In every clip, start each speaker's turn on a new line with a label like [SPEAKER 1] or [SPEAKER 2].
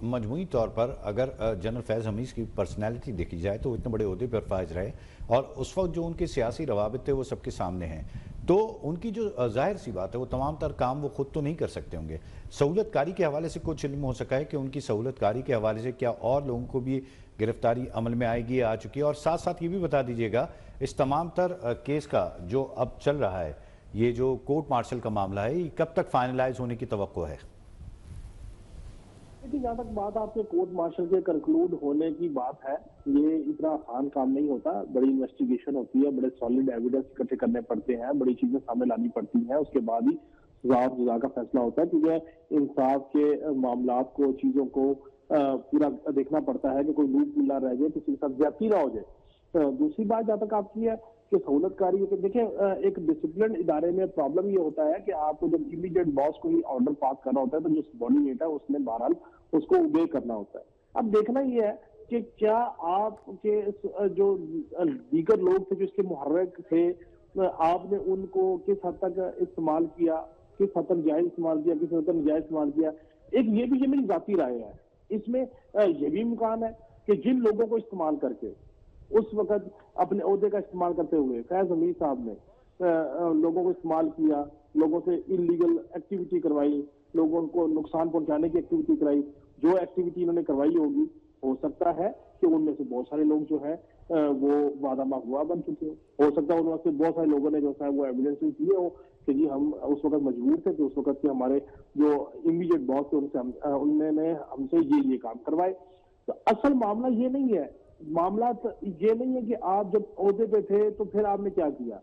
[SPEAKER 1] मजमूई तौर पर अगर जनरल फैज़ हमीद की पर्सनैलिटी देखी जाए तो वो इतने बड़े ओहदे पर फाइज रहे और उस वक्त जो उनके सियासी रवाबित थे वो सबके सामने हैं, तो उनकी जो जाहिर सी बात है वो तमाम तर काम वो खुद तो नहीं कर सकते होंगे। सहूलतकारी के हवाले से कुछ इल्म हो सका है कि उनकी सहूलतकारी के हवाले से क्या और लोगों को भी गिरफ्तारी अमल में आएगी, आ चुकी है? और साथ साथ ये भी बता दीजिएगा इस तमाम तर केस का जो अब चल रहा है, ये जो कोर्ट मार्शल का मामला है, ये कब तक फाइनलाइज होने की तवक्को है?
[SPEAKER 2] देखिए, जहाँ तक बात आपके कोर्ट मार्शल के कंक्लूड होने की बात है, ये इतना आसान काम नहीं होता। बड़ी इन्वेस्टिगेशन होती है, बड़े सॉलिड एविडेंस इकट्ठे करने पड़ते हैं, बड़ी चीजें सामने लानी पड़ती हैं, उसके बाद ही सजा और जुदा का फैसला होता है। क्योंकि इंसाफ के मामला को, चीजों को पूरा देखना पड़ता है कि कोई लूप ना रह जाए, किसी के साथ ज्यादती ना हो जाए। दूसरी बात जहाँ तक आपकी है कि सहूलतकारी, देखिए एक डिसिप्लिन इदारे में प्रॉब्लम ये होता है कि आपको जब इमीडिएट बॉस को ही ऑर्डर पास करना होता है तो जो सबॉर्डिनेट है उसने बहरहाल उसको ओबे करना होता है। अब देखना ये है कि क्या आपके जो दीगर लोग थे जो इसके मुहर्रिक थे, आपने उनको किस हद तक इस्तेमाल किया, किस हद तक जायज इस्तेमाल किया, किस हद तक नाजायज इस्तेमाल किया। एक ये मेरी जाती राय है। इसमें ये भी इम्कान है कि जिन लोगों को इस्तेमाल करके उस वक्त अपने ओहदे का इस्तेमाल करते हुए फैज हमीद साहब ने लोगों को इस्तेमाल किया, लोगों से इलीगल एक्टिविटी करवाई, लोगों को नुकसान पहुंचाने की एक्टिविटी कराई, जो एक्टिविटी इन्होंने करवाई होगी, हो सकता है कि उनमें से बहुत सारे लोग जो है वो वादा माफुआ बन चुके हो सकता है उनमें से बहुत सारे लोगों ने जो है वो एविडेंस दिए हो कि जी हम उस वक्त मजबूर थे कि उस वक्त के हमारे जो इमीडिएट बॉस थे उन्होंने हमसे ये काम करवाए। तो असल मामला ये नहीं है, मामला तो ये नहीं है कि आप जब ओहदे पे थे तो फिर आपने क्या किया।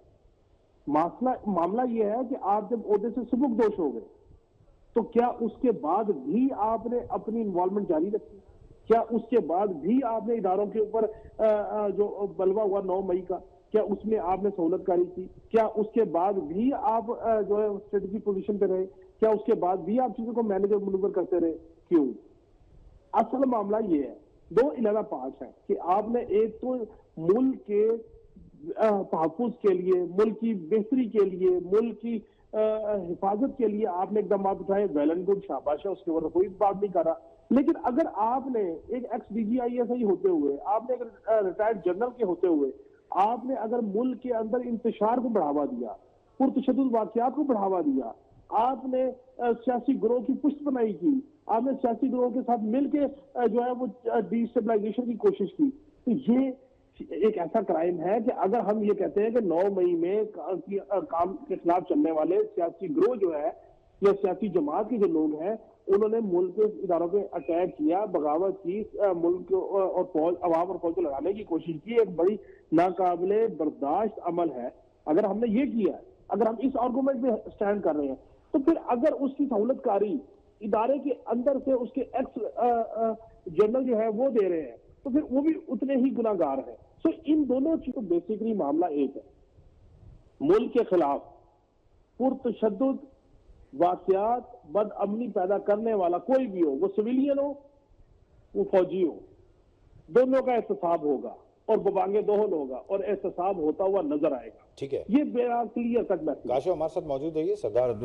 [SPEAKER 2] मामला ये है कि आप जब ओहदे से सुबुकदोश हो गए तो क्या उसके बाद भी आपने अपनी इन्वॉल्वमेंट जारी रखी? क्या उसके बाद भी आपने इदारों के ऊपर जो बलवा हुआ 9 मई का, क्या उसमें आपने सहूलतकारी की? क्या उसके बाद भी आप जो है स्ट्रेटेजिक पोजीशन पे रहे? क्या उसके बाद भी आप चीजों को मैनेज और मनूवर करते रहे? क्यों? असल मामला ये है, 2-11-5 है कि आपने एक तो मुल्क के तहफ़्फ़ुज़ के लिए, मुल्क की बेहतरी के लिए, मुल्क की हिफाजत के लिए आपने इकदाम उठाए, वेल एंड गुड, शाबाश है, उसके ऊपर कोई बात नहीं कर रहा। लेकिन अगर आपने एक एक्स DGISI होते हुए, आपने एक रिटायर्ड जनरल के होते हुए, आपने अगर मुल्क के अंदर इंतशार को बढ़ावा दिया, पुरतशद्दुद वाक़यात को बढ़ावा दिया, आपने सियासी गिरोह की पुष्टपनाही की, आपने सियासी गिरोह के साथ मिलकर जो है वो डिस्टेबलाइजेशन की कोशिश की, तो ये एक ऐसा क्राइम है कि अगर हम ये कहते हैं कि 9 मई में काम के खिलाफ चलने वाले सियासी गिरोह जो है या सियासी जमात के जो लोग हैं उन्होंने मुल्क के इदारों पे अटैक किया, बगावत की, मुल्क और फौज, अवाम और फौज को लड़ाने की कोशिश की, एक बड़ी नाकाबिले बर्दाश्त अमल है। अगर हमने ये किया है, अगर हम इस आर्गूमेंट में स्टैंड कर रहे हैं, तो फिर अगर उसकी सहूलतकारी इदारे के अंदर से उसके एक्स जनरल जो है वो दे रहे हैं तो फिर वो भी उतने ही गुनाहगार हैं। सो इन दोनों चीजों बेसिकली मामला एक है, मुल्क के खिलाफ पुरतशद्दुद वाक़यात, बदअमनी पैदा करने वाला कोई भी हो, वो सिविलियन हो, वो फौजी हो, दोनों का एहतसाब होगा और बबांगे दोहन होगा और एहतसाब होता हुआ नजर आएगा।
[SPEAKER 1] ठीक है,
[SPEAKER 2] ये बेरा क्लियर कट मैसेज।
[SPEAKER 1] काशो हमारे साथ मौजूद है, सरदार